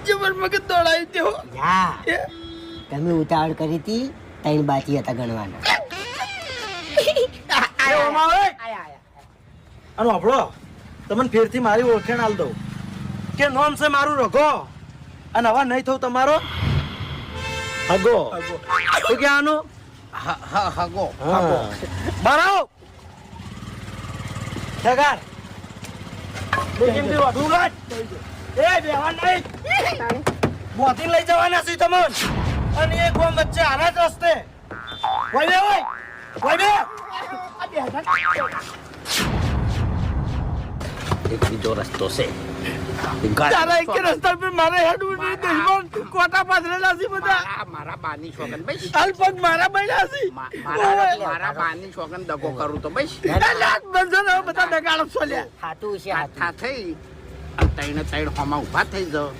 જબર મગજ દોડાઈ દેવો યા તમે ઉતાવળ કરી હતી ત્રણ બાકી હતા ગણવાના અને આપણો તમને ફેરથી મારી ઓળખાણ આલ દઉં કે નોમ છે મારું રઘો અને હવે નહીં થયું તમારો હગો શું કે આનું હગો બરાબર જગાર કેમ થી વધુ ગાટ એ બેવાન નહીં બોતી લઈ જવાના છે તમને અને એક ગોમ વચ્ચે આના જ રસ્તે વઈ બે એક બીજો રસ્તો છે તારા એક રસ્તા પર મારે હેડવું નહીં દુશ્મન કોટા પાથરેલા છે બધા મારા બાની છોકન ભાઈ અલ્પક મારા બન્યા છે મારા બાની છોકન દગો કરું તો ભાઈ બંધન બધા દગાડો છોલ્યા હાથું છે હાથું થઈ ત્રણ હોમાં ઉભા થઈ જાઓ